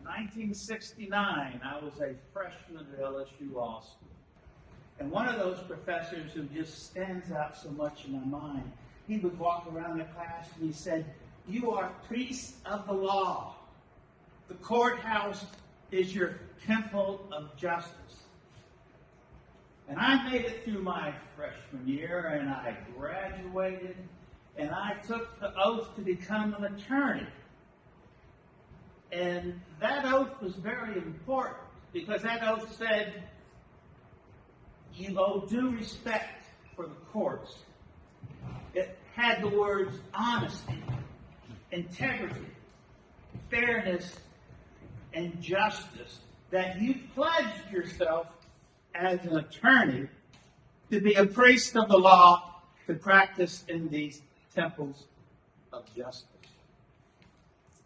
1969, I was a freshman at LSU Law School. And one of those professors who just stands out so much in my mind, he would walk around the class and he said, "You are priests of the law. The courthouse is your temple of justice." And I made it through my freshman year, and I graduated, and I took the oath to become an attorney. And that oath was very important, because that oath said, you owe due respect for the courts. It had the words honesty, integrity, fairness, and justice, that you pledged yourself as an attorney to be a priest of the law, to practice in these temples of justice.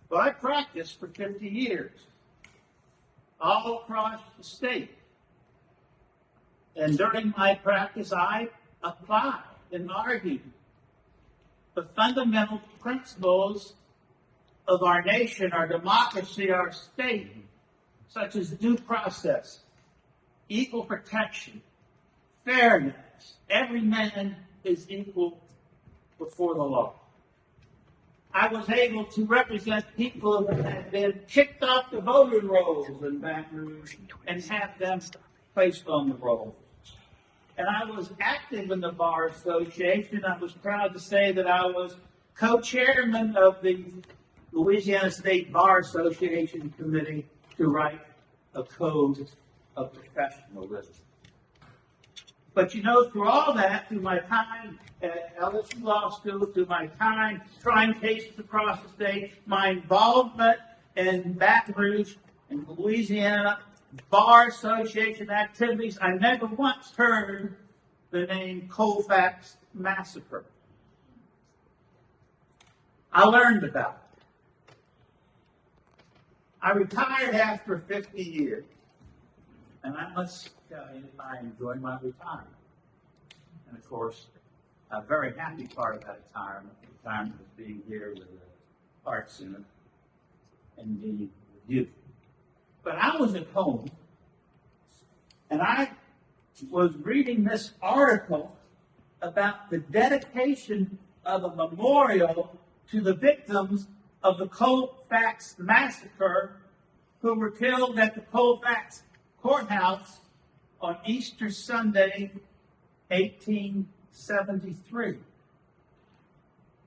Well, I practiced for 50 years, all across the state. And during my practice, I applied and argued the fundamental principles of our nation, our democracy, our state, such as due process, equal protection, fairness. Every man is equal before the law. I was able to represent people that had been kicked off the voting rolls in Baton Rouge and have them placed on the roll. And I was active in the Bar Association. I was proud to say that I was co-chairman of the Louisiana State Bar Association Committee to write a code of professionalism. But you know, through all that, through my time at LSU Law School, through my time trying cases across the state, my involvement in Baton Rouge and Louisiana Bar Association activities, I never once heard the name Colfax Massacre. I learned about it. I retired after 50 years, and I must tell you, I enjoyed my retirement. And of course, a very happy part of that retirement was being here with the Art Center and being with you. But I was at home, and I was reading this article about the dedication of a memorial to the victims of the Colfax Massacre who were killed at the Colfax Courthouse on Easter Sunday, 1873.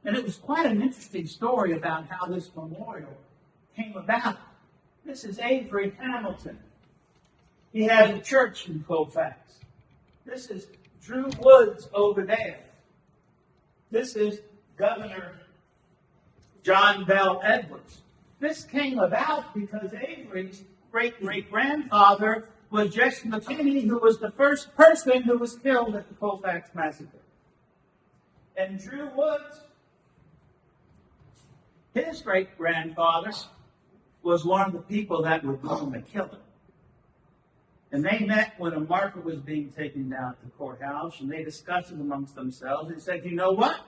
And it was quite an interesting story about how this memorial came about. This is Avery Hamilton. He has a church in Colfax. This is Drew Woods over there. This is Governor John Bell Edwards. This came about because Avery's great-great-grandfather was Jesse McKinney, who was the first person who was killed at the Colfax Massacre. And Drew Woods, his great-grandfather, was one of the people that were going to kill him. And they met when a marker was being taken down at the courthouse, and they discussed it amongst themselves and said, you know what?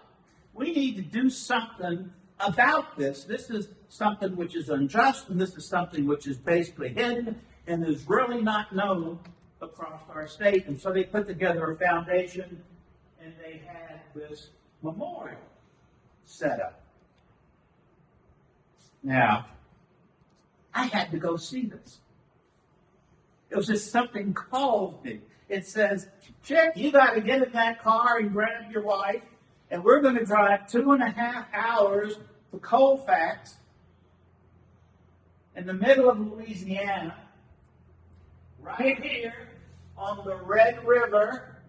We need to do something about this. This is something which is unjust, and this is something which is basically hidden and is really not known across our state. And so they put together a foundation, and they had this memorial set up. Now, I had to go see this. It was just something called me. It says, Chick, you got to get in that car and grab your wife, and we're going to drive 2.5 hours to Colfax in the middle of Louisiana, right here on the Red River,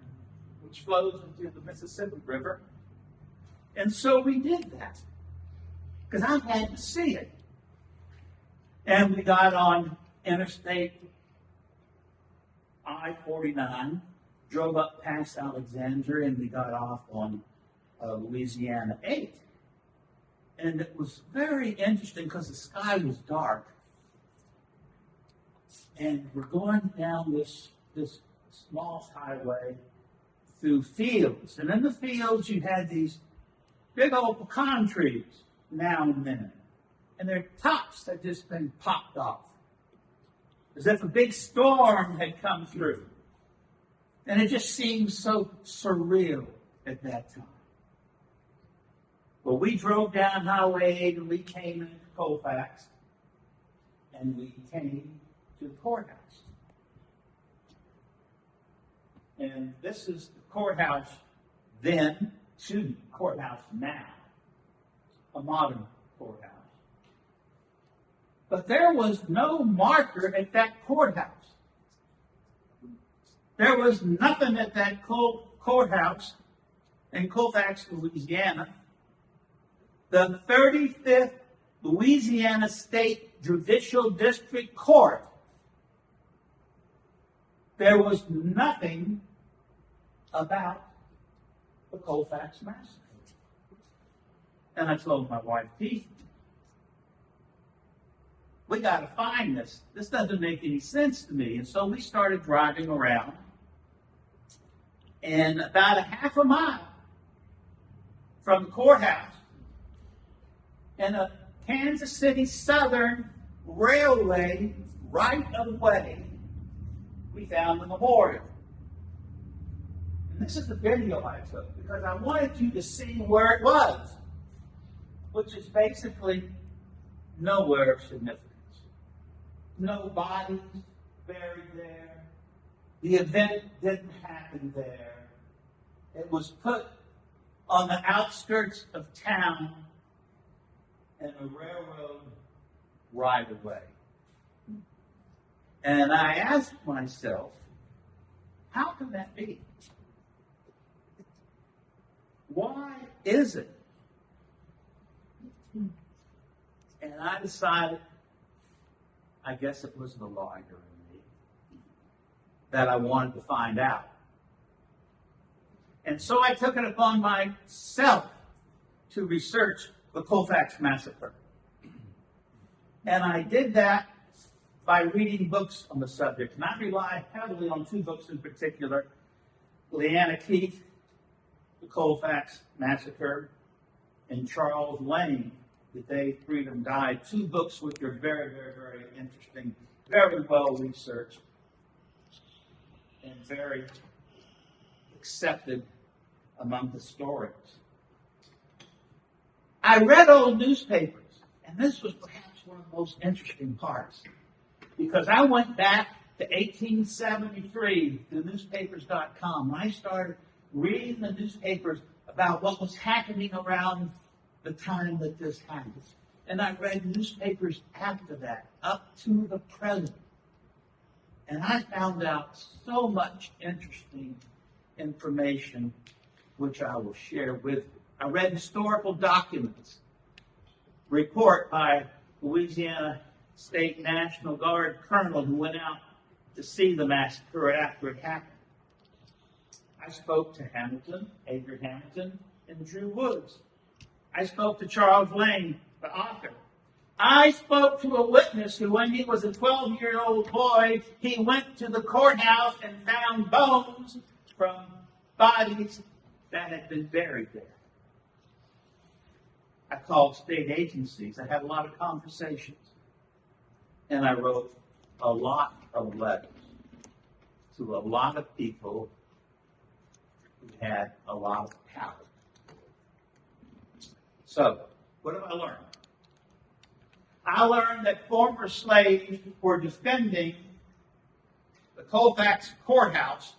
which flows into the Mississippi River. And so we did that, because I had to see it. And we got on Interstate I-49, drove up past Alexandria, and we got off on Louisiana 8. And it was very interesting because the sky was dark. And we're going down this small highway through fields. And in the fields, you had these big old pecan trees now and then. And their tops had just been popped off. as if a big storm had come through. And it just seemed so surreal at that time. Well, we drove down Highway 8 and we came into Colfax, and we came to the courthouse. And this is the courthouse then, courthouse now, a modern courthouse. But there was no marker at that courthouse. There was nothing at that courthouse in Colfax, Louisiana. The 35th Louisiana State Judicial District Court. There was nothing about the Colfax Massacre. And I told my wife, Keith, we got to find this. This doesn't make any sense to me. And so we started driving around. And about a half a mile from the courthouse, in a Kansas City Southern Railway right-of-way, we found the memorial. And this is the video I took because I wanted you to see where it was, which is basically nowhere of significance. No bodies buried there. The event didn't happen there. It was put on the outskirts of town in a railroad right-of-way. And I asked myself, how can that be? Why is it? And I decided, I guess it was the lawyer in me, that I wanted to find out. And so I took it upon myself to research the Colfax Massacre. And I did that by reading books on the subject. And I rely heavily on two books in particular, Leanna Keith, The Colfax Massacre, and Charles Lane, The Day Freedom Died. Two books which are very, very, very interesting, very well researched, and very accepted among historians. I read old newspapers, and this was perhaps one of the most interesting parts, because I went back to 1873 to newspapers.com, and I started reading the newspapers about what was happening around the time that this happened. And I read newspapers after that, up to the present. And I found out so much interesting information, which I will share with you. I read historical documents, report by Louisiana State National Guard colonel who went out to see the massacre after it happened. I spoke to Hamilton, Adrian Hamilton, and Drew Woods. I spoke to Charles Lane, the author. I spoke to a witness who, when he was a 12-year-old boy, he went to the courthouse and found bones from bodies that had been buried there. I called state agencies. I had a lot of conversations. And I wrote a lot of letters to a lot of people who had a lot of power. So, what have I learned? I learned that former slaves were defending the Colfax courthouse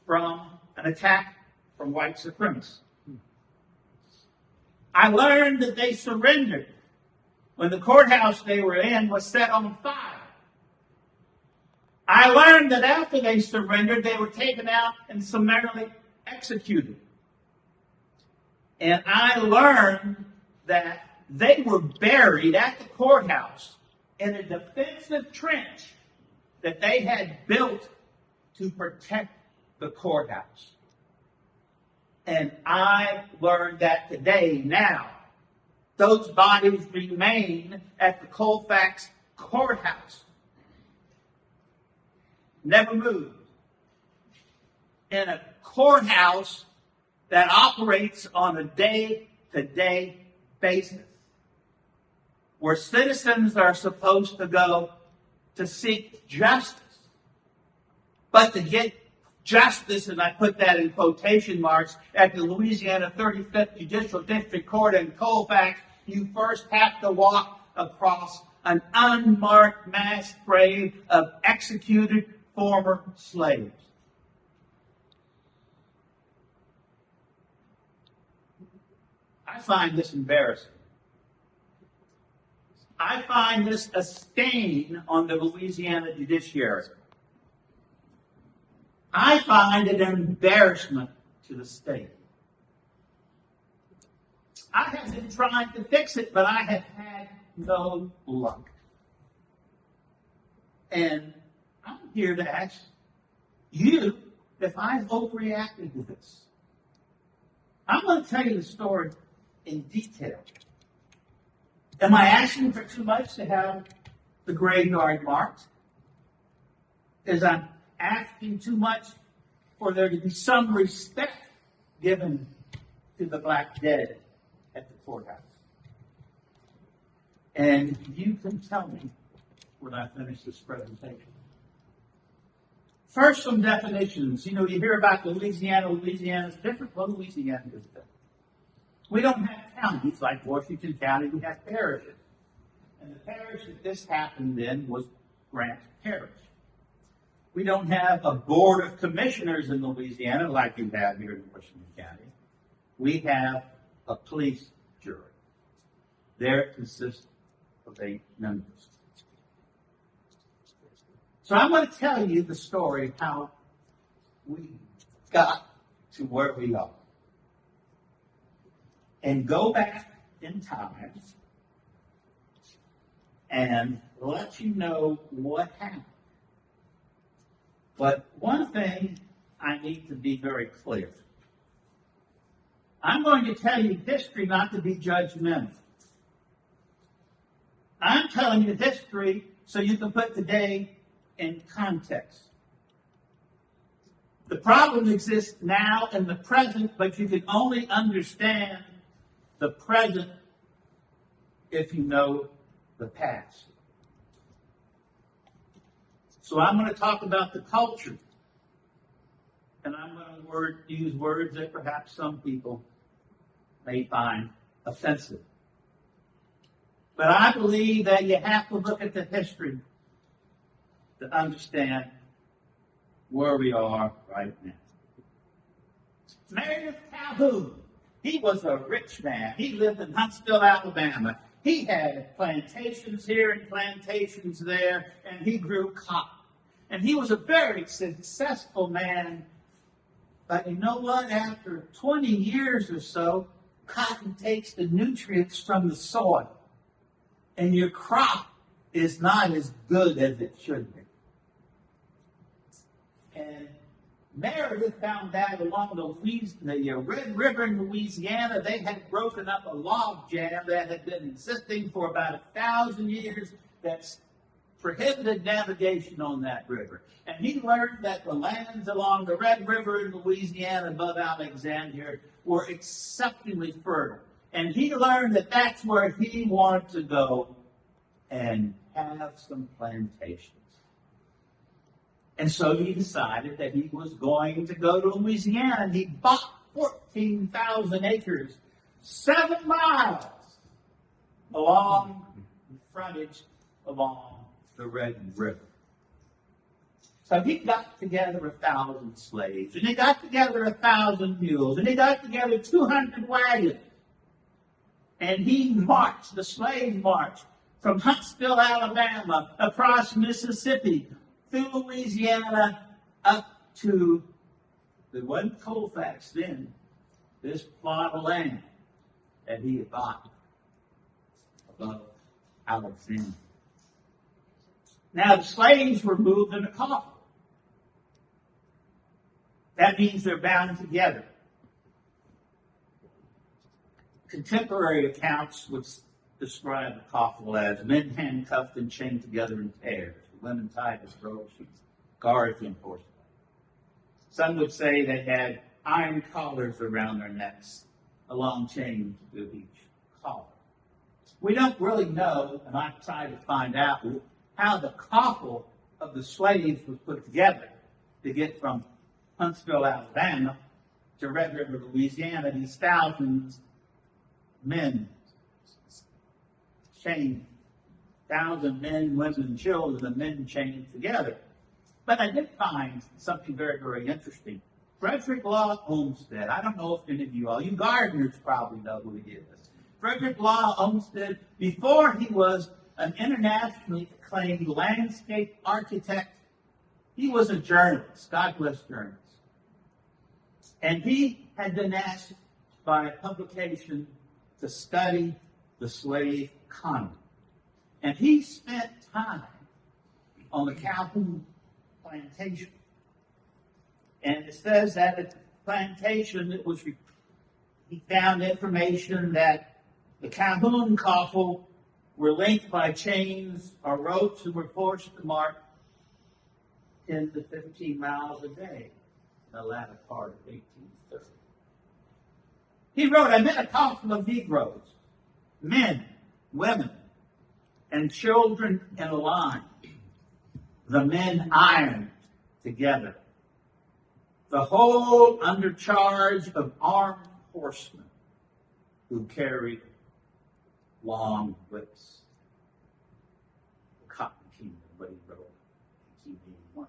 from an attack from white supremacists. I learned that they surrendered when the courthouse they were in was set on fire. I learned that after they surrendered, they were taken out and summarily executed. And I learned that they were buried at the courthouse in a defensive trench that they had built to protect the courthouse. And I learned that today, now, those bodies remain at the Colfax courthouse. Never moved. In a courthouse that operates on a day-to-day basis, where citizens are supposed to go to seek justice. But to get justice, and I put that in quotation marks, at the Louisiana 35th Judicial District Court in Colfax, you first have to walk across an unmarked mass grave of executed former slaves. I find this embarrassing. I find this a stain on the Louisiana judiciary. I find it an embarrassment to the state. I have been trying to fix it, but I have had no luck. And I'm here to ask you if I've overreacted to this. I'm going to tell you the story in detail. Am I asking for too much to have the graveyard marked? Is I'm asking too much for there to be some respect given to the black dead at the courthouse? And you can tell me when I finish this presentation. First, some definitions. You hear about Louisiana. Louisiana's different. Well, Louisiana is different. We don't have counties like Washington County. We have parishes. And the parish that this happened in was Grant Parish. We don't have a board of commissioners in Louisiana like you have here in Washington County. We have a police jury. There it consists of 8 members. So I'm going to tell you the story how we got to where we are. And go back in time and let you know what happened. But one thing I need to be very clear. I'm going to tell you history not to be judgmental. I'm telling you history so you can put today in context. The problem exists now in the present, but you can only understand the present if you know the past. So I'm going to talk about the culture. And I'm going to use words that perhaps some people may find offensive. But I believe that you have to look at the history to understand where we are right now. Meredith Calhoun, he was a rich man. He lived in Huntsville, Alabama. He had plantations here and plantations there, and he grew cotton. And he was a very successful man. But you know what? After 20 years or so, cotton takes the nutrients from the soil. And your crop is not as good as it should be. And Meredith found out along the Red River in Louisiana, they had broken up a log jam that had been existing for about 1,000 years that's prohibited navigation on that river. And he learned that the lands along the Red River in Louisiana above Alexandria were exceptionally fertile. And he learned that that's where he wanted to go and have some plantations. And so he decided that he was going to go to Louisiana, and he bought 14,000 acres, 7 miles along the frontage along the Red River. So he got together 1,000 slaves, and he got together 1,000 mules, and he got together 200 wagons. And he marched, the slave march, from Huntsville, Alabama, across Mississippi, through Louisiana, up to the one Colfax then, this plot of land that he had bought above Alexandria. Now, the slaves were moved in a coffin. That means they're bound together. Contemporary accounts would describe the coffin as men handcuffed and chained together in pairs, women tied with rope sheets, guards reinforced. Some would say they had iron collars around their necks, a long chain to each collar. We don't really know, and I've tried to find out how the coffle of the slaves was put together to get from Huntsville, Alabama to Red River, Louisiana. These thousands of men chained, 1,000 men, women, and children, and men chained together. But I did find something very, very interesting. Frederick Law Olmsted, I don't know if any of you all, you gardeners probably know who he is. Frederick Law Olmsted, before he was an internationally acclaimed landscape architect, he was a journalist, God bless journalists. And he had been asked by a publication to study the slave economy. And he spent time on the Calhoun plantation. And it says that at the plantation, he found information that the Calhoun coffle were linked by chains or ropes and were forced to march 10 to 15 miles a day in the latter part of 1830. He wrote, I met a coffle of Negroes, men, women, and children in a line. The men ironed together. The whole under charge of armed horsemen who carried long whips. The Cotton Kingdom, what he wrote in 1881.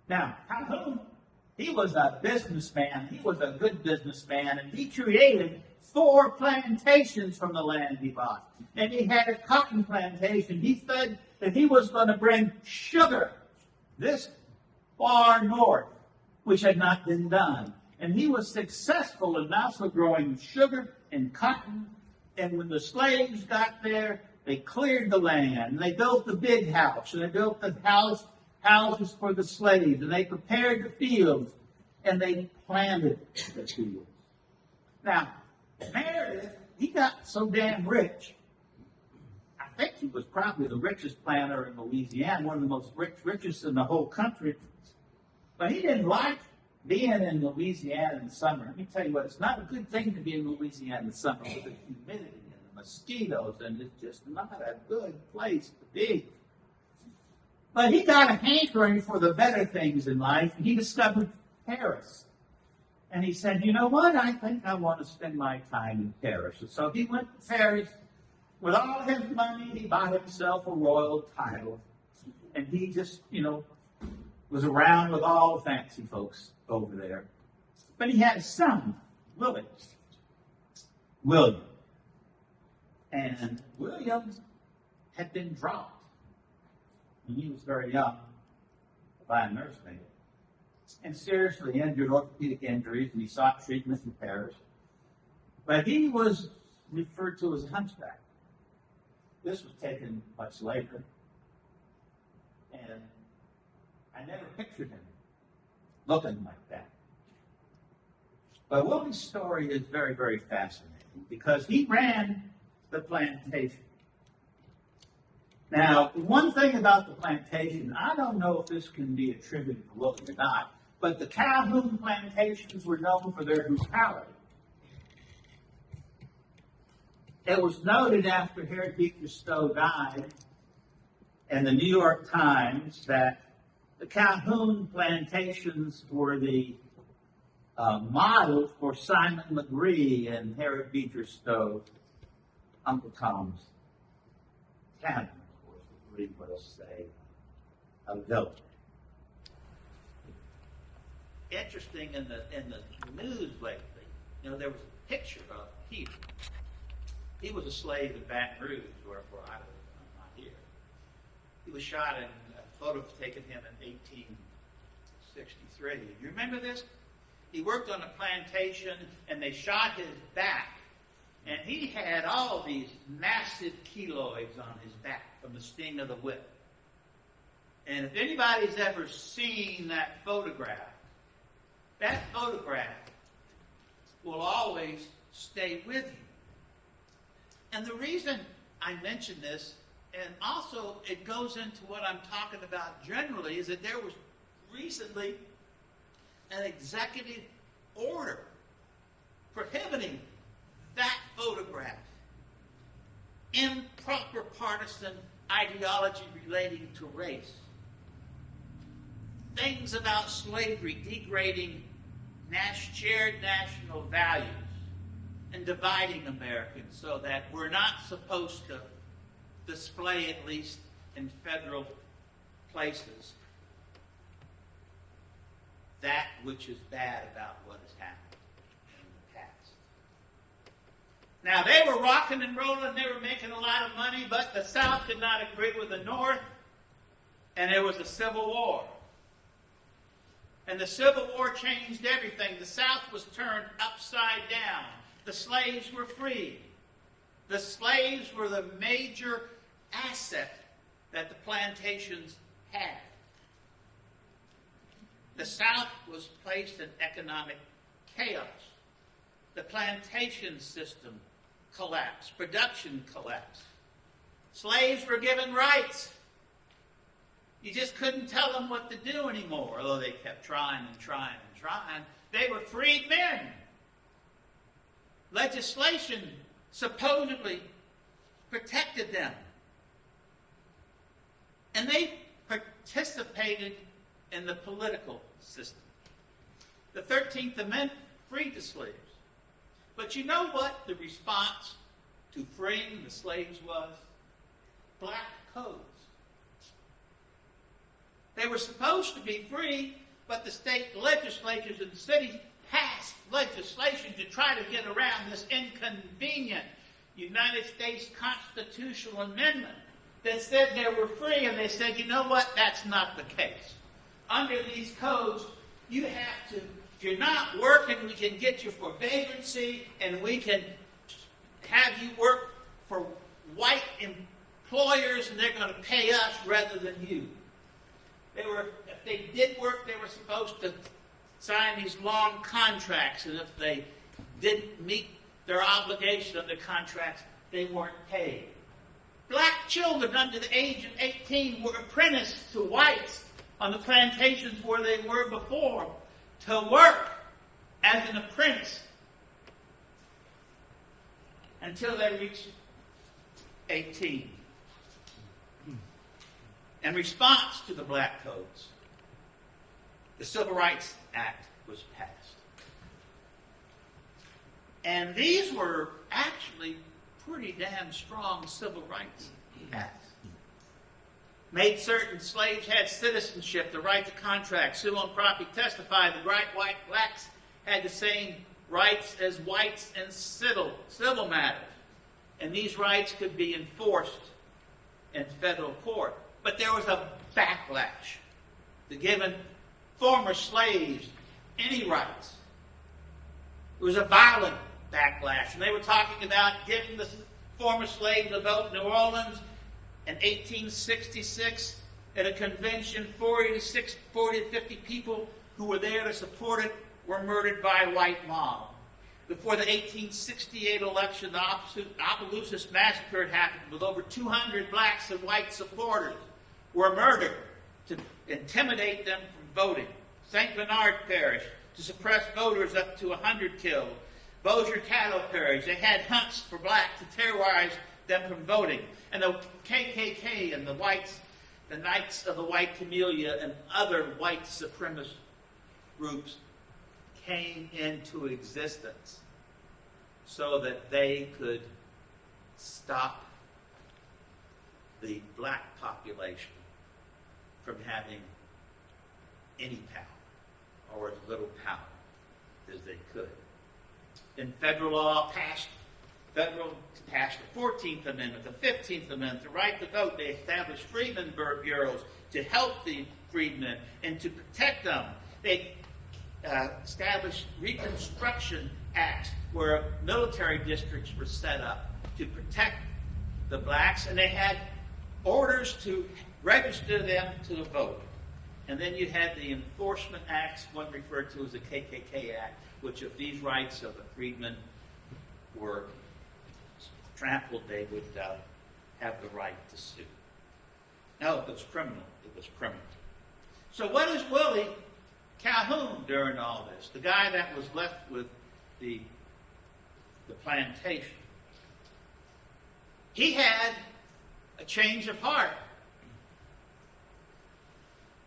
Now, Calhoun, he was a businessman. He was a good businessman, and he created 4 plantations from the land he bought. And he had a cotton plantation. He said that he was going to bring sugar this far north, which had not been done. And he was successful in also growing sugar and cotton. And when the slaves got there, they cleared the land. And they built the big house. And they built the houses for the slaves. And they prepared the fields. And they planted the fields. Now, Meredith, he got so damn rich. I think he was probably the richest planter in Louisiana, one of the most richest in the whole country. But he didn't like being in Louisiana in the summer. Let me tell you what, it's not a good thing to be in Louisiana in the summer with the humidity and the mosquitoes, and it's just not a good place to be. But he got a hankering for the better things in life, and he discovered Paris. And he said, you know what, I think I want to spend my time in Paris. And so he went to Paris. With all his money, he bought himself a royal title. And he just, was around with all the fancy folks over there. But he had a son, William. And William had been dropped when he was very young by a nursemaid. And seriously injured, orthopedic injuries, and he sought treatment in Paris. But he was referred to as a hunchback. This was taken much later. And I never pictured him looking like that. But William's story is very, very fascinating because he ran the plantation. Now, one thing about the plantation, I don't know if this can be attributed to William or not, but the Calhoun plantations were known for their brutality. It was noted after Harry Beecher Stowe died in the New York Times that the Calhoun plantations were the model for Simon Legree and Harry Beecher Stowe, Uncle Tom's Cabin. Of course, Legree was a villain. Interesting in the news lately, there was a picture of Peter. He was a slave in Baton Rouge, where I live. I'm not here. He was shot in a photo taken him in 1863. You remember this? He worked on a plantation, and they shot his back, and he had all these massive keloids on his back from the sting of the whip. And if anybody's ever seen that photograph will always stay with you. And the reason I mention this, and also it goes into what I'm talking about generally, is that there was recently an executive order prohibiting that photograph improper partisan ideology relating to race. Things about slavery degrading shared national values and dividing Americans so that we're not supposed to display, at least in federal places, that which is bad about what has happened in the past. Now, they were rocking and rolling, they were making a lot of money, but the South did not agree with the North, and there was a Civil War. And the Civil War changed everything. The South was turned upside down. The slaves were freed. The slaves were the major asset that the plantations had. The South was placed in economic chaos. The plantation system collapsed. Production collapsed. Slaves were given rights. You just couldn't tell them what to do anymore, although they kept trying and trying and trying. They were freed men. Legislation supposedly protected them. And they participated in the political system. The 13th Amendment freed the slaves. But you know what the response to freeing the slaves was? Black codes. They were supposed to be free, but the state legislatures in the cities passed legislation to try to get around this inconvenient United States constitutional amendment that said they were free, and they said, you know what, that's not the case. Under these codes, you have to, if you're not working, we can get you for vagrancy, and we can have you work for white employers, and they're going to pay us rather than you. If they did work, they were supposed to sign these long contracts, and if they didn't meet their obligation under contracts, they weren't paid. Black children under the age of 18 were apprenticed to whites on the plantations where they were before to work as an apprentice until they reached 18. In response to the black codes, the Civil Rights Act was passed. And these were actually pretty damn strong civil rights acts. Made certain slaves had citizenship, the right to contract, sue on property, testify. The white blacks had the same rights as whites in civil matters. And these rights could be enforced in federal court. But there was a backlash to giving former slaves any rights. It was a violent backlash. And they were talking about giving the former slaves a vote in New Orleans in 1866 at a convention. 40 to 50 people who were there to support it were murdered by a white mob. Before the 1868 election, the Opelousas Massacre had happened with over 200 blacks and white supporters were murdered to intimidate them from voting. St. Bernard Parish, to suppress voters, up to 100 killed. Bossier Cattle Parish, they had hunts for blacks to terrorize them from voting. And the KKK and the whites, the Knights of the White Camellia and other white supremacist groups came into existence so that they could stop the black population from having any power, or as little power as they could. Then federal law passed the 14th Amendment, the 15th Amendment, the right to vote. They established freedmen bureaus to help the freedmen and to protect them. They established Reconstruction Acts where military districts were set up to protect the blacks, and they had orders to register them to vote. And then you had the Enforcement Acts, one referred to as the KKK Act, which if these rights of the freedmen were trampled, they would have the right to sue. No, it was criminal. It was criminal. So what is Willie Calhoun during all this? The guy that was left with the plantation. he had a change of heart.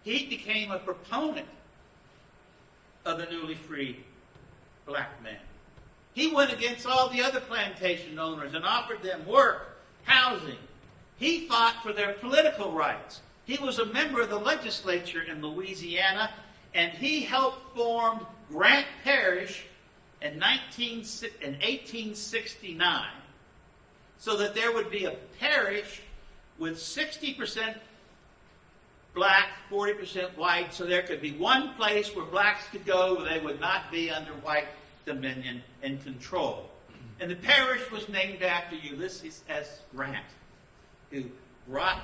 He became a proponent of the newly freed black man. He went against all the other plantation owners and offered them work, housing. He fought for their political rights. He was a member of the legislature in Louisiana, and he helped form Grant Parish in 1869 so that there would be a parish with 60% black, 40% white, so there could be one place where blacks could go where they would not be under white dominion and control. And the parish was named after Ulysses S. Grant, who brought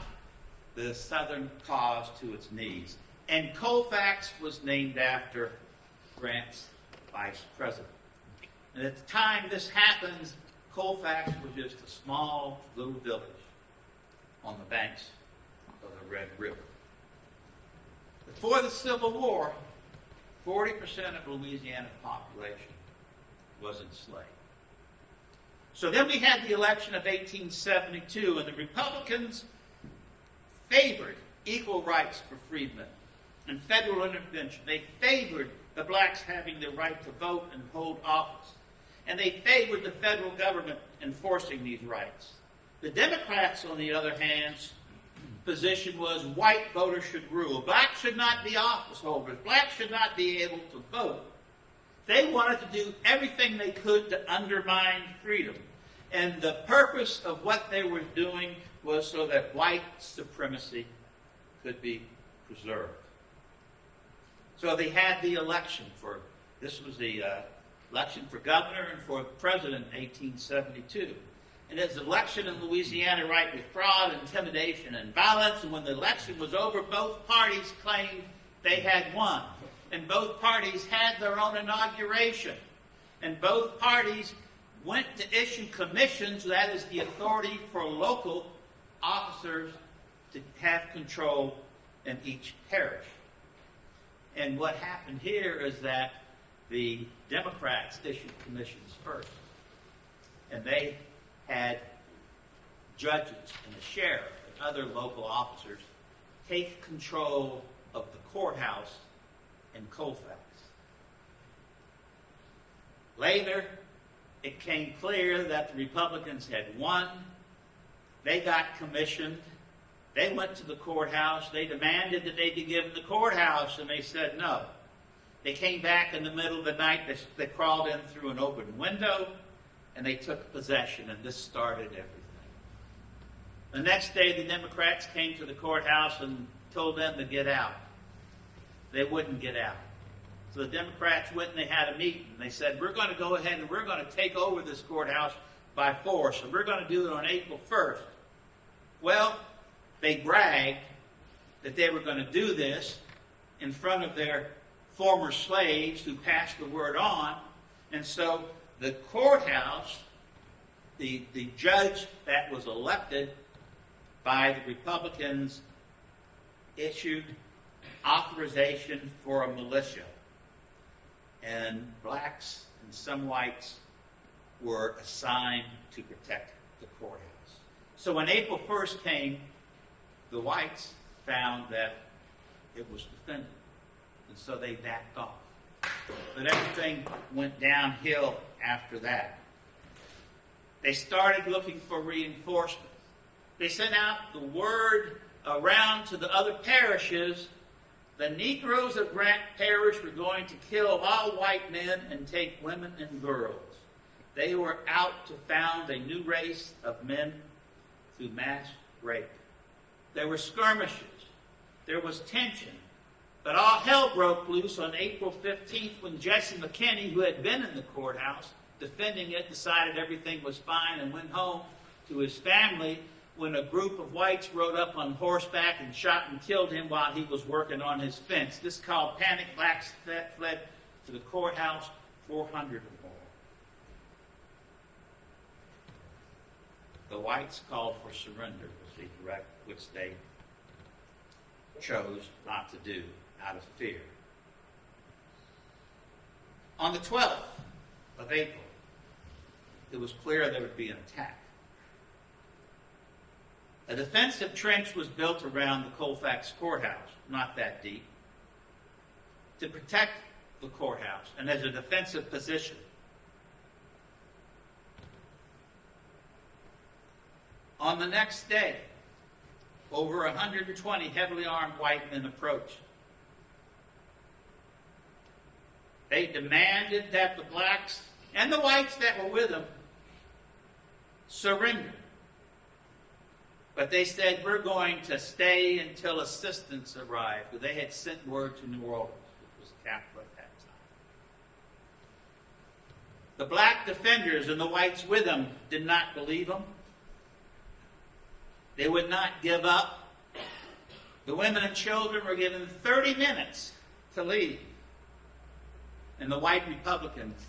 the Southern cause to its knees. And Colfax was named after Grant's vice president. And at the time this happens, Colfax was just a small little village on the banks of the Red River. Before the Civil War, 40% of Louisiana's population was enslaved. So then we had the election of 1872, and the Republicans favored equal rights for freedmen and federal intervention. They favored the blacks having the right to vote and hold office. And they favored the federal government enforcing these rights. The Democrats, on the other hand, position was white voters should rule. Blacks should not be office holders. Blacks should not be able to vote. They wanted to do everything they could to undermine freedom. And the purpose of what they were doing was so that white supremacy could be preserved. So they had the election for, this was the election for governor and for president in 1872. And his election in Louisiana, right, with fraud, intimidation, and violence. And when the election was over, both parties claimed they had won. And both parties had their own inauguration. And both parties went to issue commissions, that is the authority for local officers to have control in each parish. And what happened here is that the Democrats issued commissions first. And they had judges and the sheriff and other local officers take control of the courthouse in Colfax. Later, it came clear that the Republicans had won. They got commissioned. They went to the courthouse. They demanded that they be given the courthouse, and they said no. They came back in the middle of the night. They crawled in through an open window, and they took possession, and this started everything. The next day, the Democrats came to the courthouse and told them to get out. They wouldn't get out. So the Democrats went and they had a meeting. They said, we're going to go ahead and we're going to take over this courthouse by force, and we're going to do it on April 1st. Well, they bragged that they were going to do this in front of their former slaves who passed the word on. And so the courthouse, the judge that was elected by the Republicans, issued authorization for a militia. And blacks and some whites were assigned to protect the courthouse. So when April 1st came, the whites found that it was defended. And so they backed off. But everything went downhill after that. They started looking for reinforcements. They sent out the word around to the other parishes. The Negroes of Grant Parish were going to kill all white men and take women and girls. They were out to found a new race of men through mass rape. There were skirmishes. There was tension. But all hell broke loose on April 15th when Jesse McKinney, who had been in the courthouse defending it, decided everything was fine and went home to his family when a group of whites rode up on horseback and shot and killed him while he was working on his fence. This called panic. Blacks fled to the courthouse, 400 or more. The whites called for surrender, was the direct, which they chose not to do out of fear. On the 12th of April, it was clear there would be an attack. A defensive trench was built around the Colfax courthouse, not that deep, to protect the courthouse and as a defensive position. On the next day, over 120 heavily armed white men approached. They demanded that the blacks and the whites that were with them surrender. But they said, we're going to stay until assistance arrived. Because they had sent word to New Orleans, which was the capital at that time. The black defenders and the whites with them did not believe them. They would not give up. The women and children were given 30 minutes to leave. And the white Republicans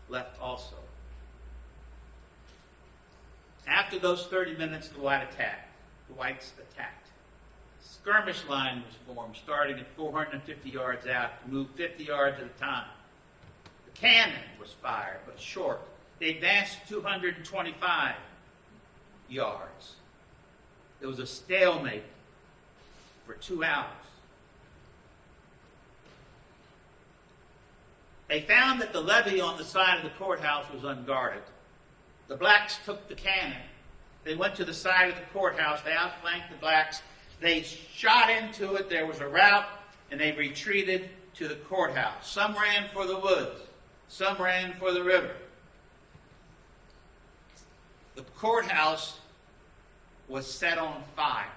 left also. After those 30 minutes, the whites attacked. A skirmish line was formed, starting at 450 yards out, to move 50 yards at a time. The cannon was fired, but short. They advanced 225 yards. It was a stalemate for 2 hours. They found that the levee on the side of the courthouse was unguarded. The blacks took the cannon. They went to the side of the courthouse. They outflanked the blacks. They shot into it. There was a rout, and they retreated to the courthouse. Some ran for the woods. Some ran for the river. The courthouse was set on fire.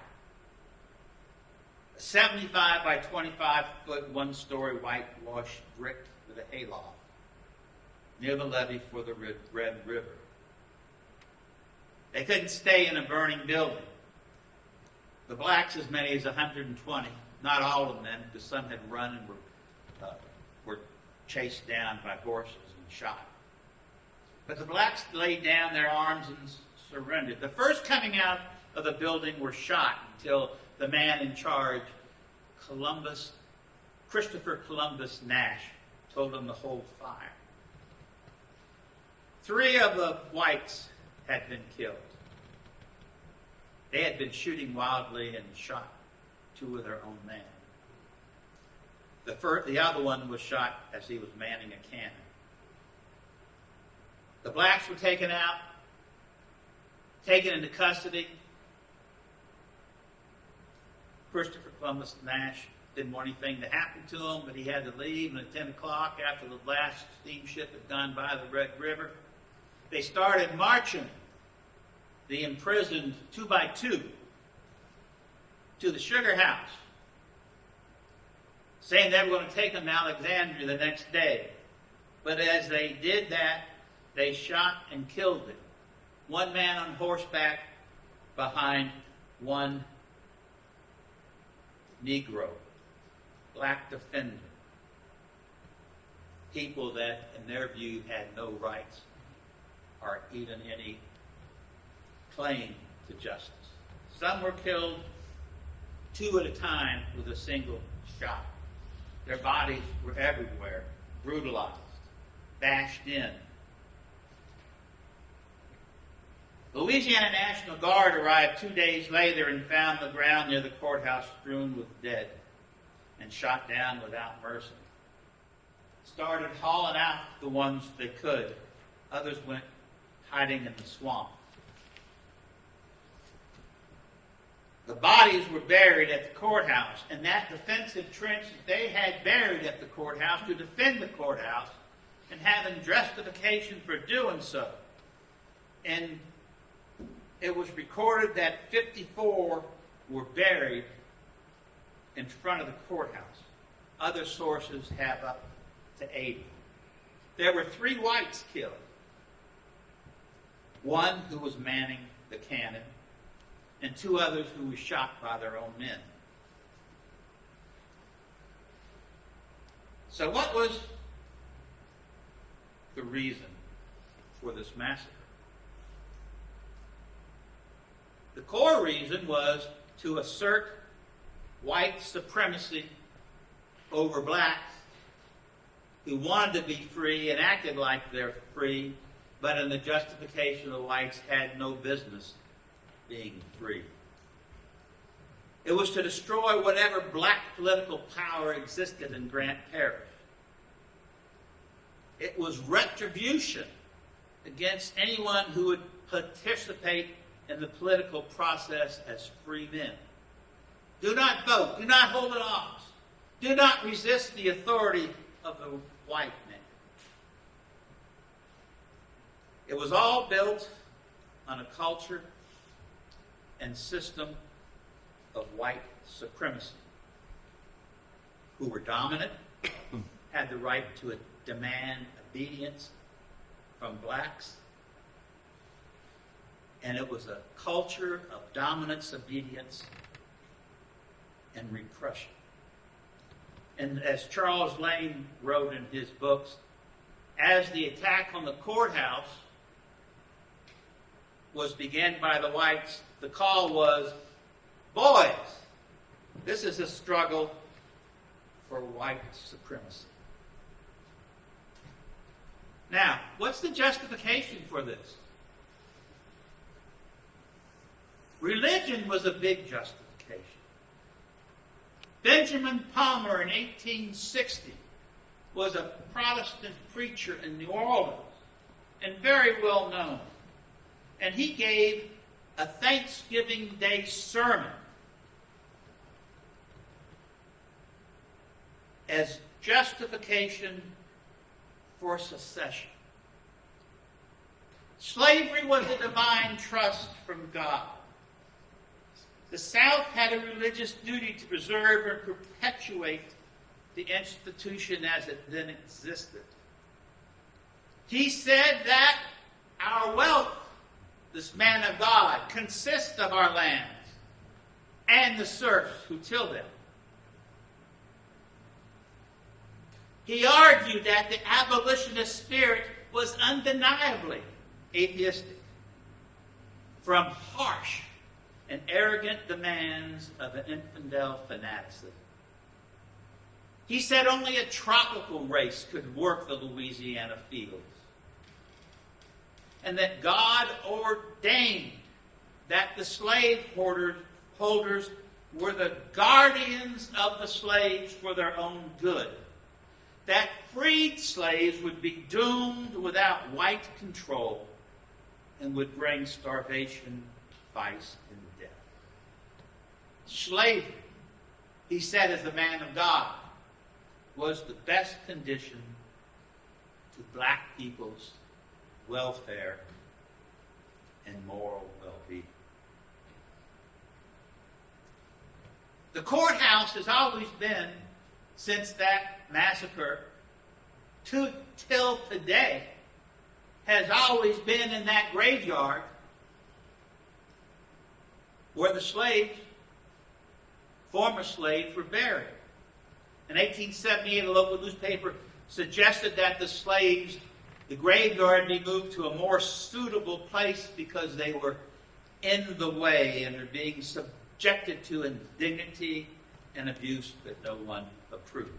A 75 by 25 foot, one-story whitewashed brick with a hayloft near the levee for the Red River. They couldn't stay in a burning building. The blacks, as many as 120, not all of them, because some had run and were chased down by horses and shot. But the blacks laid down their arms and surrendered. The first coming out of the building were shot until the man in charge, Christopher Columbus Nash, told them to hold fire. 3 of the whites had been killed. They had been shooting wildly and shot 2 of their own men. The other one was shot as he was manning a cannon. The blacks were taken out, taken into custody. Christopher Columbus Nash didn't want anything to happen to him, but he had to leave. And at 10 o'clock, after the last steamship had gone by the Red River, they started marching the imprisoned 2 by 2 to the sugar house, saying they were going to take them to Alexandria the next day. But as they did that, they shot and killed him. 1 man on horseback behind 1 Negro, black defender. People that, in their view, had no rights or even any claim to justice. Some were killed 2 at a time with a single shot. Their bodies were everywhere, brutalized, bashed in. The Louisiana National Guard arrived 2 days later and found the ground near the courthouse strewn with dead and shot down without mercy. Started hauling out the ones they could. Others went hiding in the swamp. The bodies were buried at the courthouse, and that defensive trench that they had buried at the courthouse to defend the courthouse and having justification for doing so. And it was recorded that 54 were buried in front of the courthouse. Other sources have up to 80. There were 3 whites killed. 1 who was manning the cannon, and 2 others who were shot by their own men. So what was the reason for this massacre? The core reason was to assert white supremacy over blacks who wanted to be free and acted like they're free, but in the justification the whites had no business being free. It was to destroy whatever black political power existed in Grant Parish. It was retribution against anyone who would participate in the political process as free men. Do not vote. Do not hold an office. Do not resist the authority of the white man. It was all built on a culture and system of white supremacy, who were dominant, had the right to demand obedience from blacks, and it was a culture of dominance, obedience, and repression. And as Charles Lane wrote in his books, as the attack on the courthouse was began by the whites, the call was, boys, this is a struggle for white supremacy. Now, what's the justification for this? Religion was a big justification. Benjamin Palmer in 1860 was a Protestant preacher in New Orleans and very well known. And he gave a Thanksgiving Day sermon as justification for secession. Slavery was a divine trust from God. The South had a religious duty to preserve and perpetuate the institution as it then existed. He said that our wealth, this man of God, consists of our lands and the serfs who till them. He argued that the abolitionist spirit was undeniably atheistic, from harsh and arrogant demands of an infidel fanaticism. He said only a tropical race could work the Louisiana fields, and that God ordained that the slave holders were the guardians of the slaves for their own good, that freed slaves would be doomed without white control and would bring starvation, vice, and death. Slavery, he said as a man of God, was the best condition to black people's welfare and moral well-being. The courthouse has always been, since that massacre till today, has always been in that graveyard where the slaves, former slaves, were buried. In 1878, a local newspaper suggested that the graveyard be moved to a more suitable place because they were in the way and are being subjected to indignity and abuse that no one approves.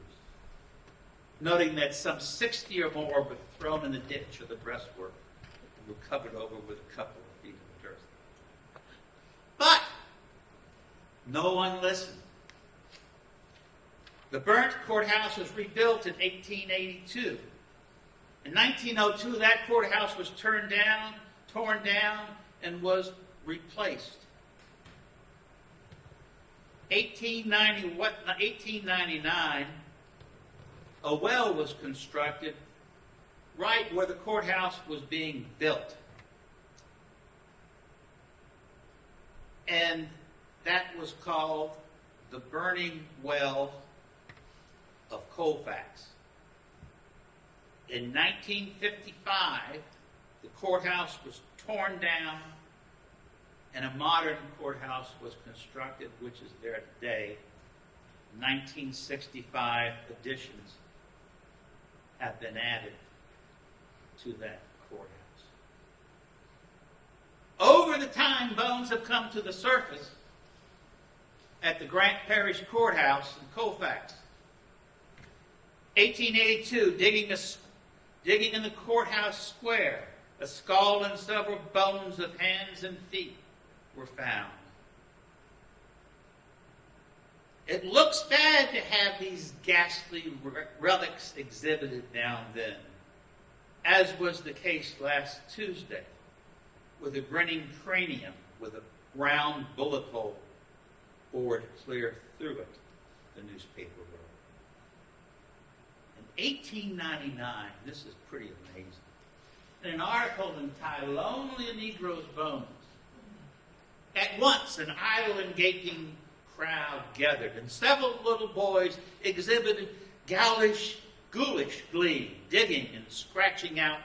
Noting that some 60 or more were thrown in the ditch of the breastwork and were covered over with a couple of feet of dirt. But no one listened. The burnt courthouse was rebuilt in 1882. In 1902, that courthouse was torn down, and was replaced. 1899, a well was constructed right where the courthouse was being built. And that was called the Burning Well of Colfax. In 1955, the courthouse was torn down and a modern courthouse was constructed, which is there today. 1965 additions have been added to that courthouse. Over the time, bones have come to the surface at the Grant Parish Courthouse in Colfax. 1882, digging in the courthouse square, a skull and several bones of hands and feet were found. It looks bad to have these ghastly relics exhibited now and then, as was the case last Tuesday, with a grinning cranium with a round bullet hole bored clear through it, the newspaper wrote. In 1899, this is pretty amazing, in an article entitled Only a Negro's Bones, at once an idle and gaping crowd gathered, and several little boys exhibited ghoulish glee, digging and scratching out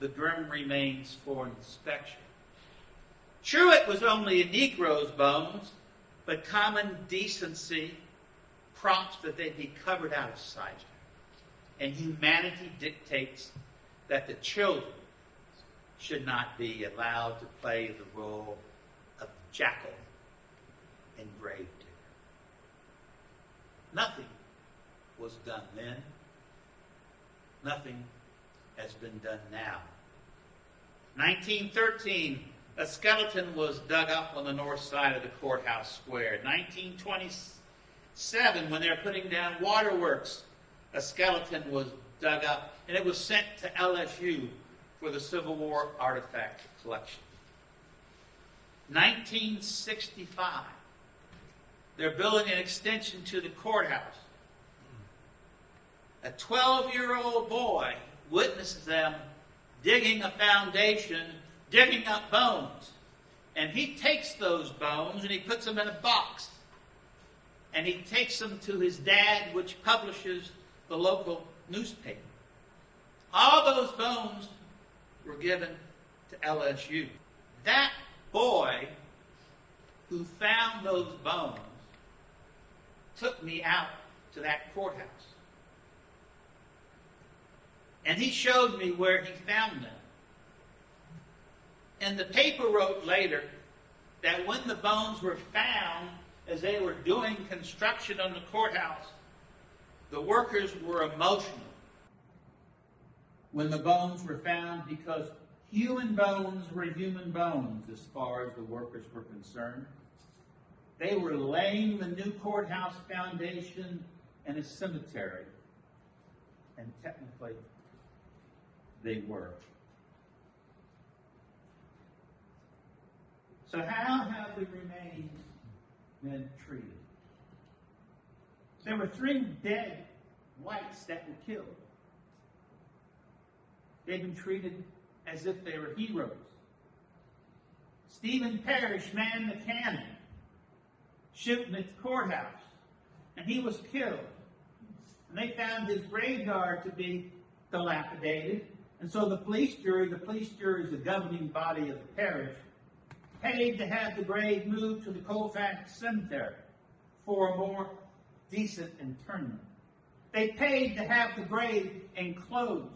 the grim remains for inspection. True, it was only a Negro's bones, but common decency prompts that they be covered out of sight. And humanity dictates that the children should not be allowed to play the role of jackal and gravedigger. Nothing was done then. Nothing has been done now. 1913, a skeleton was dug up on the north side of the courthouse square. 1927, when they were putting down waterworks, a skeleton was dug up, and it was sent to LSU for the Civil War artifact collection. 1965, they're building an extension to the courthouse. A 12-year-old boy witnesses them digging a foundation, digging up bones. And he takes those bones and he puts them in a box. And he takes them to his dad, which publishes the local newspaper. All those bones were given to LSU. That boy who found those bones took me out to that courthouse. And he showed me where he found them. And the paper wrote later that when the bones were found, as they were doing construction on the courthouse, the workers were emotional when the bones were found, because human bones were human bones as far as the workers were concerned. They were laying the new courthouse foundation in a cemetery, and technically they were. So how have the remains been treated? There were 3 dead whites that were killed. They've been treated as if they were heroes. Stephen Parrish manned the cannon, shooting at the courthouse, and he was killed. And they found his graveyard to be dilapidated. And so the police jury is the governing body of the parish, paid to have the grave moved to the Colfax cemetery for a more decent interment. They paid to have the grave enclosed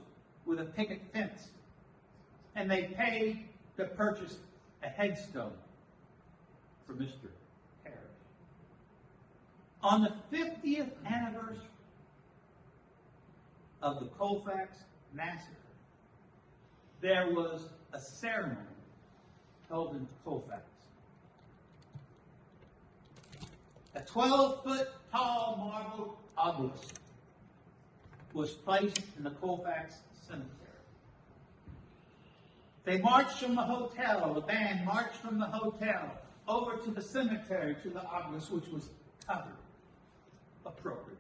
with a picket fence. And they paid to purchase a headstone for Mr. Parrish. On the 50th anniversary of the Colfax Massacre, there was a ceremony held in Colfax. A 12-foot tall marble obelisk was placed in the Colfax cemetery. They marched from the hotel, the band marched from the hotel over to the cemetery, to the obelisk, which was covered appropriately.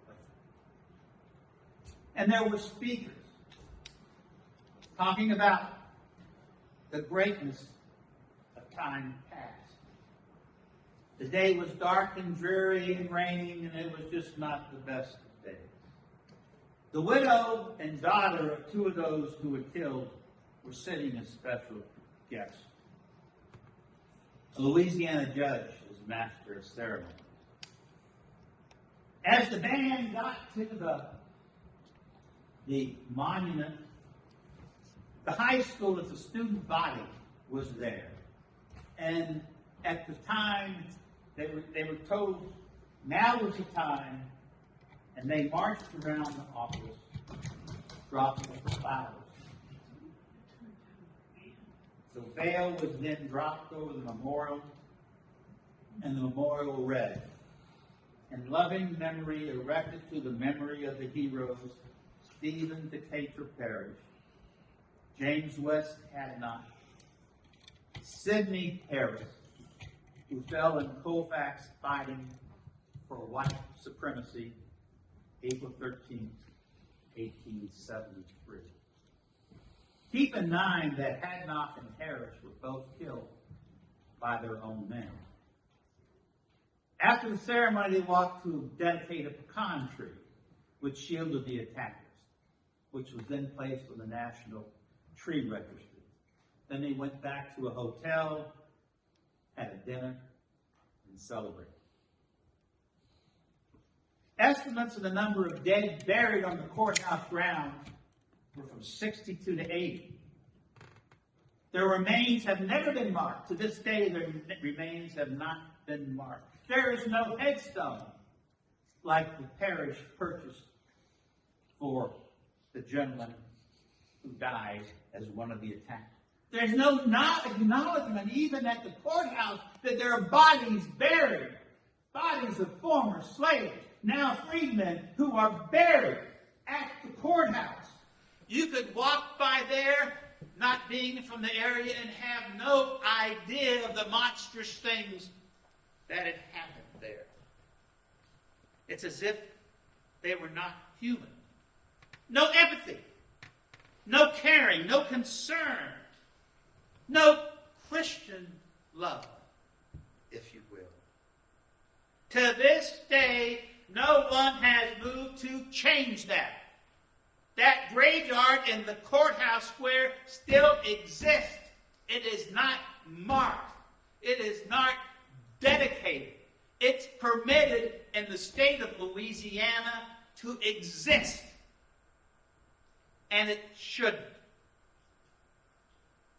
And there were speakers talking about the greatness of time past. The day was dark and dreary and raining, and it was just not the best of days. The widow and daughter of 2 of those who were killed were sitting as special guests. A Louisiana judge was master of ceremony. As the band got to the monument, the high school, as a student body, was there. And at the time, they were told, now was the time, and they marched around the office, dropping the flowers. The veil was then dropped over the memorial, and the memorial read, "In loving memory erected to the memory of the heroes Stephen Decatur Parrish, James West Hadnot, Sidney Harris, who fell in Colfax fighting for white supremacy, April 13th, 1873. Keep in mind that Hadnot and Harris were both killed by their own men. After the ceremony, they walked to dedicate a pecan tree, which shielded the attackers, which was then placed on the National Tree Registry. Then they went back to a hotel, had a dinner, and celebrated. Estimates of the number of dead buried on the courthouse grounds were from 62 to 80. Their remains have never been marked. To this day, their remains have not been marked. There is no headstone like the parish purchased for the gentleman who died as one of the attackers. There's no acknowledgement even at the courthouse that there are bodies buried, bodies of former slaves, now freedmen, who are buried at the courthouse. You could walk by there, not being from the area, and have no idea of the monstrous things that had happened there. It's as if they were not human. No empathy, no caring, no concern, no Christian love, if you will. To this day, no one has moved to change that. That graveyard in the courthouse square still exists. It is not marked. It is not dedicated. It's permitted in the state of Louisiana to exist. And it shouldn't.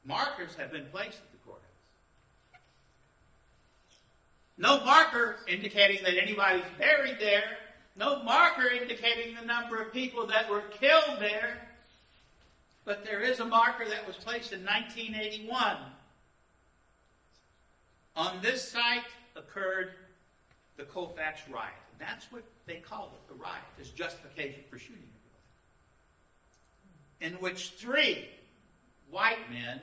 Markers have been placed at the courthouse. No marker indicating that anybody's buried there. No marker indicating the number of people that were killed there. But there is a marker that was placed in 1981. On this site occurred the Colfax riot. And that's what they called it, the riot, as justification for shooting everybody. In which 3 white men,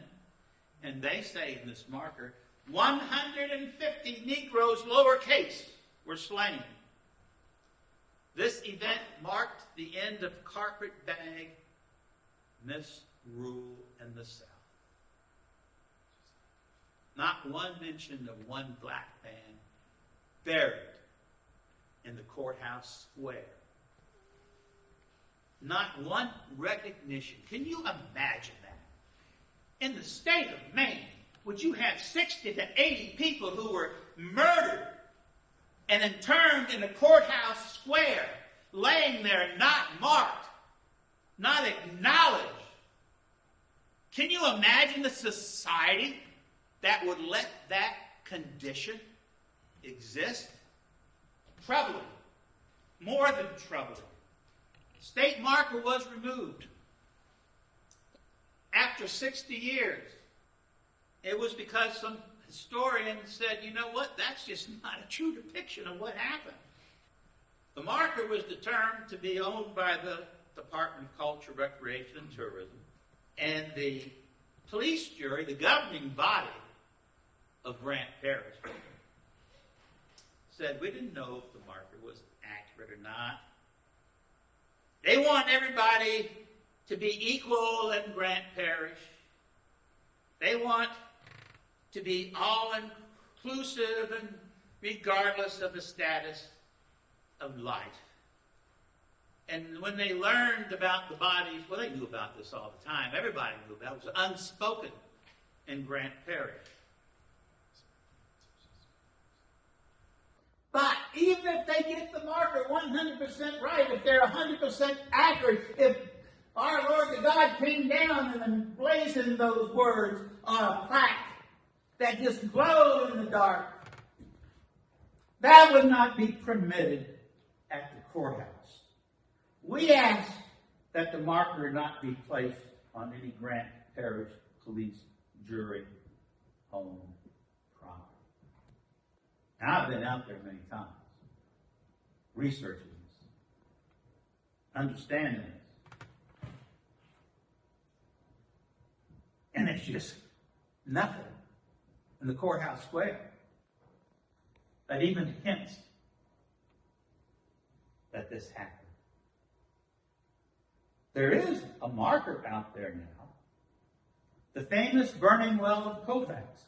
and they say in this marker, 150 Negroes, lowercase, were slain. This event marked the end of carpetbag misrule in the South. Not one mention of one black man buried in the courthouse square. Not one recognition. Can you imagine that? In the state of Maine, would you have 60 to 80 people who were murdered and interned in a courthouse square, laying there not marked, not acknowledged? Can you imagine the society that would let that condition exist? Troubling. More than troubling. State marker was removed. After 60 years, it was because some historian said, you know what, that's just not a true depiction of what happened. The marker was determined to be owned by the Department of Culture, Recreation, and Tourism. And the police jury, the governing body of Grant Parish, said we didn't know if the marker was accurate or not. They want everybody to be equal in Grant Parish. They want to be all-inclusive and regardless of the status of life. And when they learned about the bodies, well, they knew about this all the time. Everybody knew about it. It was unspoken in Grant Parish. But even if they get the marker 100% right, if they're 100% accurate, if our Lord the God came down and emblazoned those words on a plaque that just glowed in the dark, that would not be permitted at the courthouse. We ask that the marker not be placed on any Grant Parish police jury owned property. And I've been out there many times, researching this, understanding this. And it's just nothing in the courthouse square that even hints that this happened. There is a marker out there now. The famous burning well of Colfax.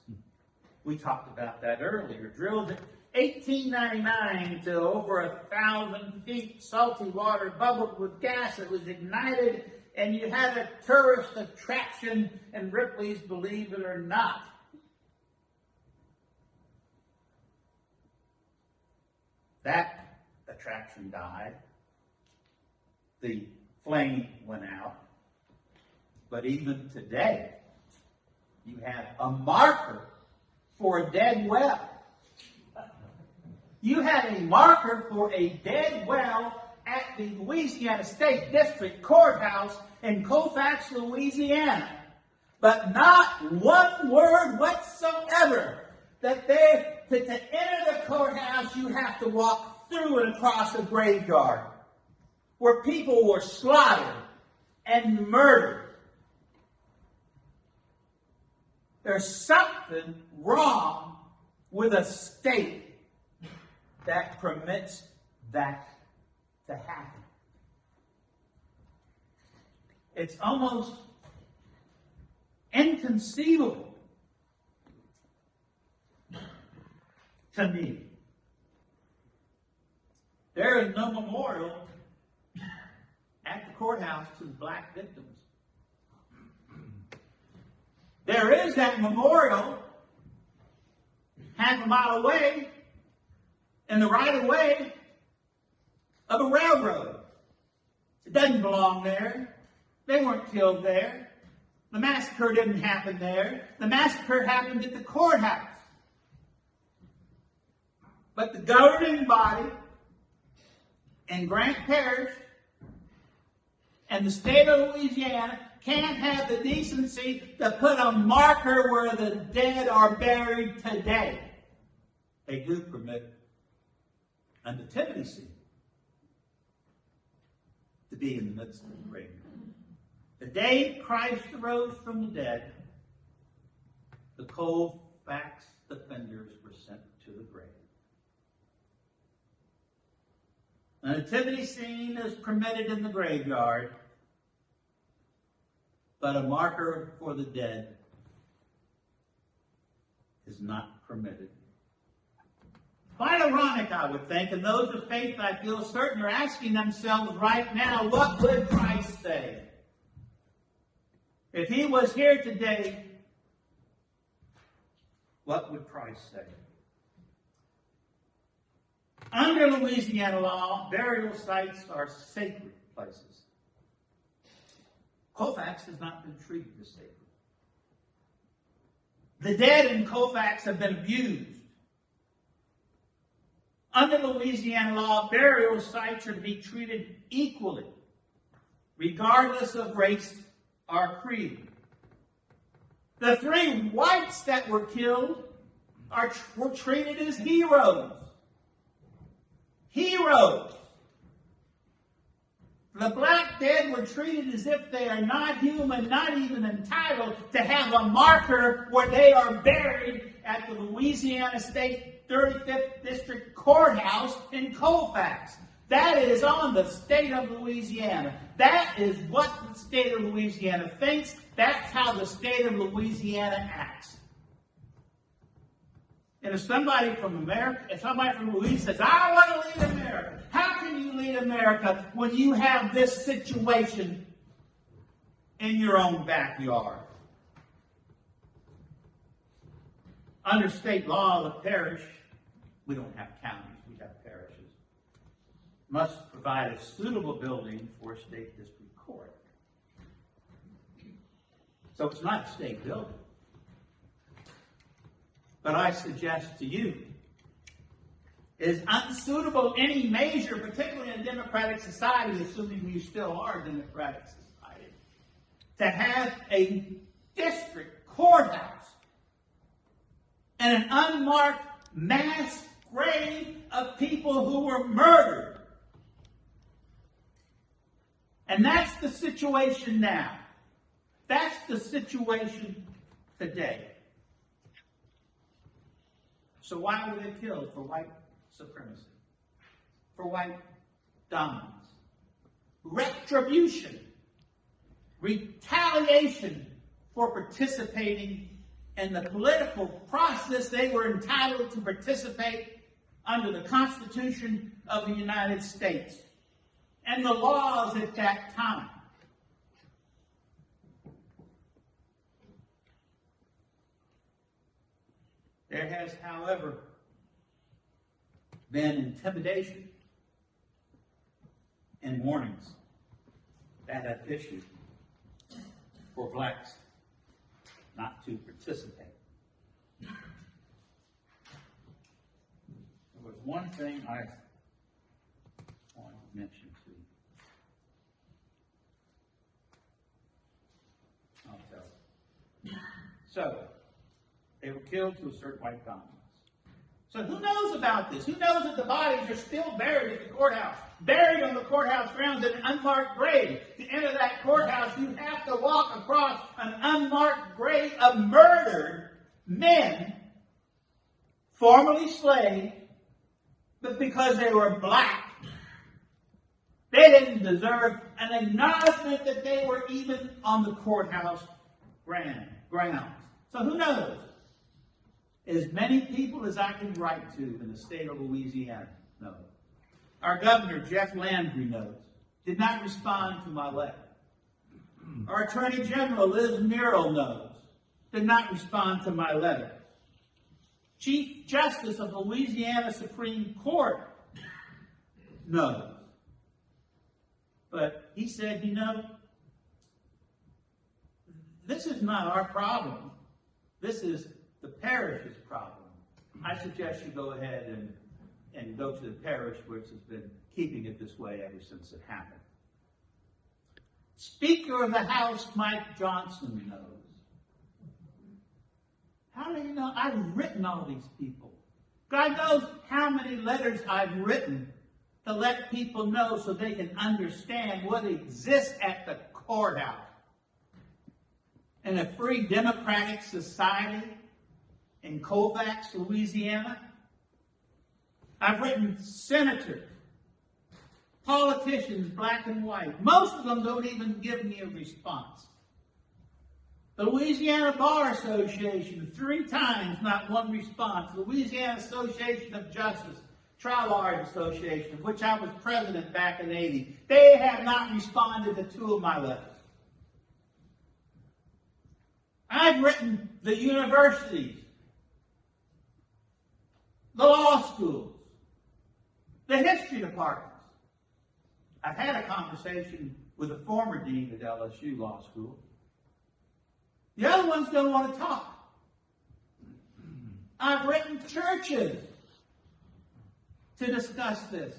We talked about that earlier. Drilled in 1899 to over 1,000 feet. Salty water bubbled with gas. It was ignited, and you had a tourist attraction in Ripley's, believe it or not. That attraction died. The flame went out. But even today, you have a marker for a dead well. You have a marker for a dead well at the Louisiana State District Courthouse in Colfax, Louisiana. But not one word whatsoever that to enter the courthouse you have to walk through and across a graveyard where people were slaughtered and murdered. There's something wrong with a state that permits that to happen. It's almost inconceivable to me. There is no memorial at the courthouse to the black victims. There is that memorial half a mile away in the right-of-way of a railroad. It doesn't belong there. They weren't killed there. The massacre didn't happen there. The massacre happened at the courthouse. But the governing body in Grant Parish and the state of Louisiana can't have the decency to put a marker where the dead are buried today. They do permit a nativity scene to be in the midst of the grave. The day Christ arose from the dead, the Colfax defenders were sent to the grave. A nativity scene is permitted in the graveyard, but a marker for the dead is not permitted. Quite ironic, I would think, and those of faith, I feel certain, are asking themselves right now, what would Christ say? If he was here today, what would Christ say? Under Louisiana law, burial sites are sacred places. Colfax has not been treated as sacred. The dead in Colfax have been abused. Under Louisiana law, burial sites are to be treated equally, regardless of race or creed. The 3 whites that were killed were treated as heroes. Heroes. The black dead were treated as if they are not human, not even entitled to have a marker where they are buried at the Louisiana State 35th District Courthouse in Colfax. That is on the state of Louisiana. That is what the state of Louisiana thinks. That's how the state of Louisiana acts. And if somebody from Louisiana says, I want to lead America, how can you lead America when you have this situation in your own backyard? Under state law, the parish, we don't have counties, we have parishes, must provide a suitable building for a state district court. So it's not a state building. But I suggest to you, it is unsuitable any measure, particularly in a democratic society, assuming you still are a democratic society, to have a district courthouse and an unmarked mass grave of people who were murdered. And that's the situation now. That's the situation today. So why were they killed? For white supremacy. For white dominance. Retribution. Retaliation for participating in the political process they were entitled to participate under the Constitution of the United States and the laws at that time. There has, however, been intimidation and warnings that have issued for blacks not to participate. There was one thing I wanted to mention to you. I'll tell you. So, they were killed to assert white dominance. So who knows about this? Who knows that the bodies are still buried at the courthouse? Buried on the courthouse grounds in an unmarked grave. To enter that courthouse, you have to walk across an unmarked grave of murdered men, formerly slaves, but because they were black, they didn't deserve an acknowledgement that they were even on the courthouse grounds. So who knows? As many people as I can write to in the state of Louisiana know. Our governor, Jeff Landry, knows. Did not respond to my letter. Our Attorney General, Liz Murrill, knows. Did not respond to my letter. Chief Justice of the Louisiana Supreme Court knows. But he said, this is not our problem. This is the parish's problem. I suggest you go ahead and go to the parish, which has been keeping it this way ever since it happened. Speaker of the House, Mike Johnson, knows. How do you know? I've written all these people. God knows how many letters I've written to let people know so they can understand what exists at the courthouse. In a free democratic society in Colfax, Louisiana, I've written senators, politicians, black and white. Most of them don't even give me a response. The Louisiana Bar Association, 3 times, not one response. The Louisiana Association of Justice, Trial Lawyers Association, of which I was president back in '80. They have not responded to 2 of my letters. I've written the universities, the law schools, the history departments. I've had a conversation with a former dean at LSU Law School. The other ones don't want to talk. I've written churches to discuss this.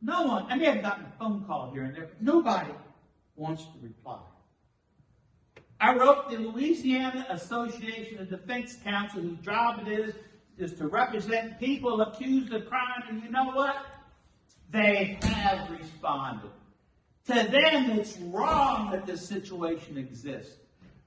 No one, I may have gotten a phone call here and there, but nobody wants to reply. I wrote the Louisiana Association of Defense Counsel, whose job it is to represent people accused of crime, and you know what? They have responded. To them, it's wrong that this situation exists.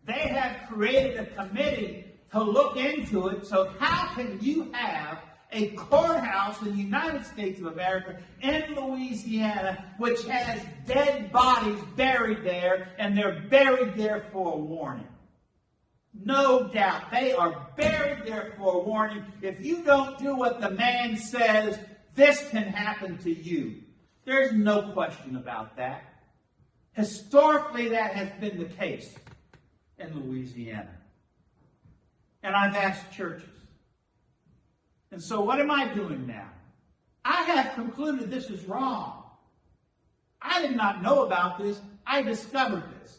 They have created a committee to look into it, so how can you have a courthouse in the United States of America in Louisiana which has dead bodies buried there, and they're buried there for a warning? No doubt. They are buried there for a warning. If you don't do what the man says, this can happen to you. There's no question about that. Historically, that has been the case in Louisiana. And I've asked churches. And so what am I doing now? I have concluded this is wrong. I did not know about this. I discovered this.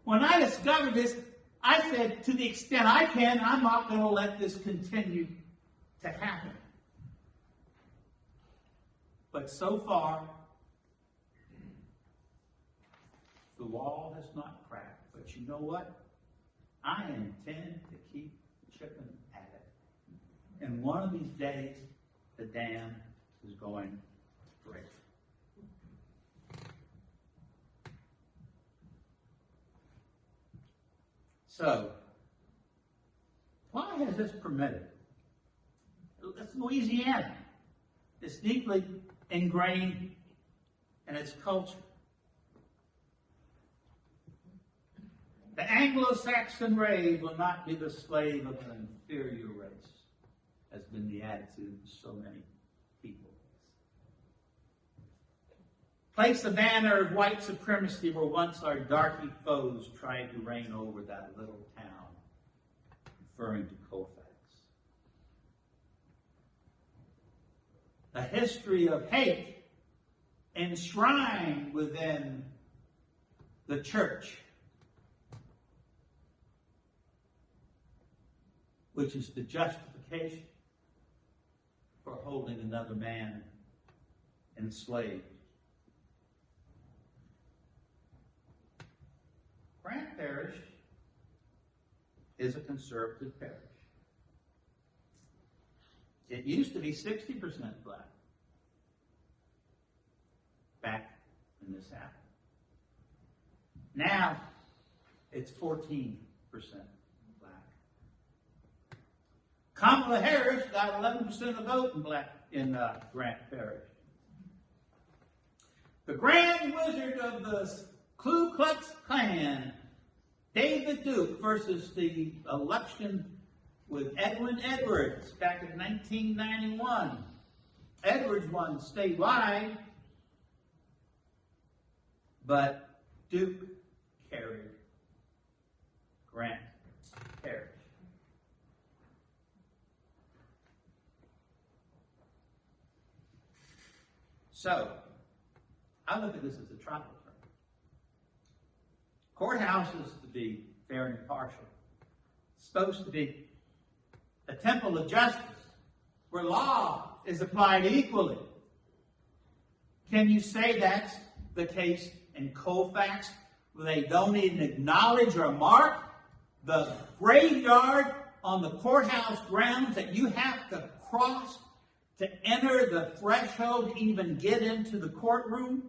When I discovered this, I said, to the extent I can, I'm not going to let this continue to happen. But so far, the wall has not cracked. But you know what? I intend to keep chipping at it. And one of these days, the dam is going to break. So, why is this permitted? It's Louisiana. It's deeply ingrained in its culture. The Anglo-Saxon race will not be the slave of an inferior race, has been the attitude of so many people. Place the banner of white supremacy where once our darky foes tried to reign over that little town, referring to Colfax. A history of hate enshrined within the church, which is the justification for holding another man enslaved. Grant Parish is a conservative parish. It used to be 60% black back when this happened. Now it's 14% black. Kamala Harris got 11% of the vote in Grant Parish. The Grand Wizard of the Ku Klux Klan, David Duke, versus the election with Edwin Edwards back in 1991. Edwards won statewide, but Duke carried Grant Parish. So, I look at this as a tribal term. Courthouses, to be fair and impartial, supposed to be a temple of justice where law is applied equally. Can you say that's the case in Colfax, where they don't even acknowledge or mark the graveyard on the courthouse grounds that you have to cross to enter the threshold to even get into the courtroom?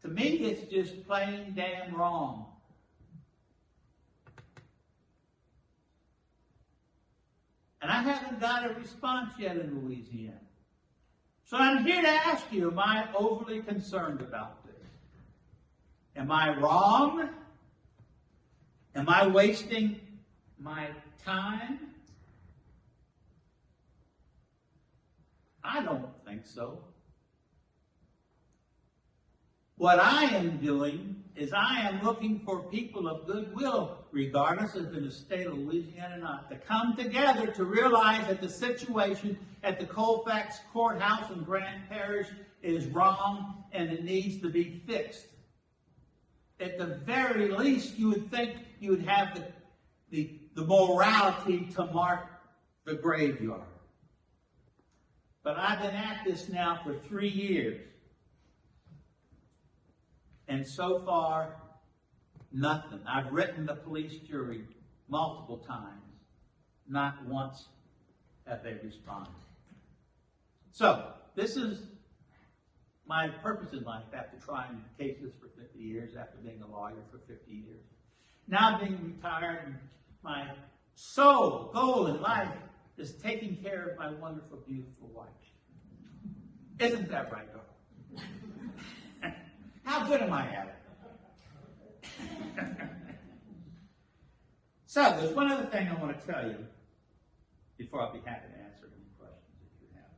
To me, it's just plain damn wrong. And I haven't got a response yet in Louisiana. So I'm here to ask you, am I overly concerned about this? Am I wrong? Am I wasting my time? I don't think so. What I am doing is I am looking for people of goodwill, regardless if in the state of Louisiana or not, to come together to realize that the situation at the Colfax Courthouse in Grant Parish is wrong and it needs to be fixed. At the very least, you would think you would have the morality to mark the graveyard. But I've been at this now for 3 years. And so far, nothing. I've written the police jury multiple times. Not once have they responded. So, this is my purpose in life after trying cases for 50 years, after being a lawyer for 50 years. Now being retired, and my sole goal in life is taking care of my wonderful, beautiful wife. Isn't that right, Doc? How good am I at it? So, there's one other thing I want to tell you before I'll be happy to answer any questions that you have.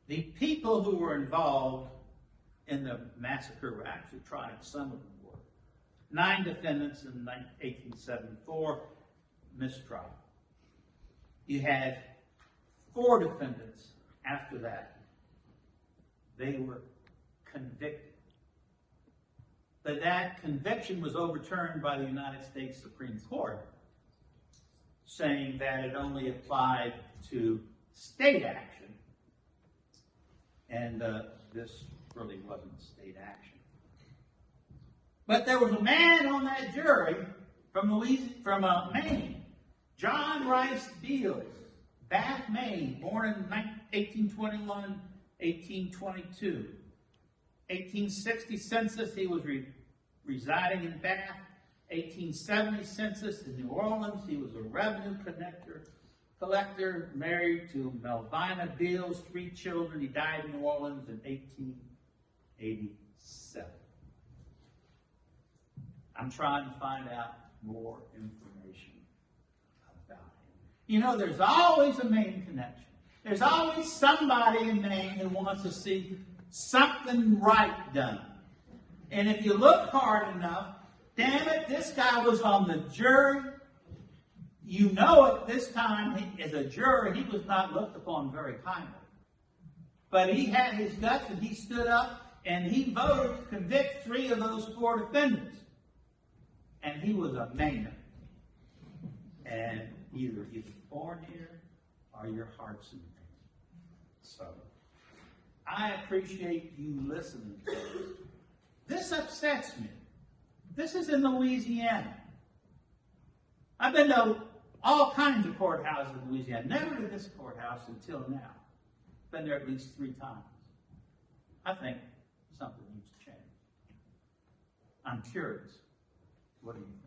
The people who were involved in the massacre were actually tried. Some of them were. 9 defendants in 1874, mistrial. You had 4 defendants after that. They were convicted. But that conviction was overturned by the United States Supreme Court, saying that it only applied to state action. And this really wasn't state action. But there was a man on that jury from Maine, John Rice Beals, Bath, Maine, born in 1821, 1822. 1860 census, he was residing in Bath. 1870 census in New Orleans, he was a revenue collector, married to Melvina Beals, 3 children. He died in New Orleans in 1887. I'm trying to find out more information about him. You know, there's always a Maine connection. There's always somebody in Maine who wants to see something right done. And if you look hard enough, damn it, this guy was on the jury. You know at this time, as a juror, he was not looked upon very kindly. But he had his guts and he stood up and he voted to convict 3 of those 4 defendants. And he was a Mainer. And either you're born here or your heart's in Maine. So, I appreciate you listening to this. This upsets me. This is in Louisiana. I've been to all kinds of courthouses in Louisiana. Never to this courthouse until now. Been there at least 3 times. I think something needs to change. I'm curious. What do you think?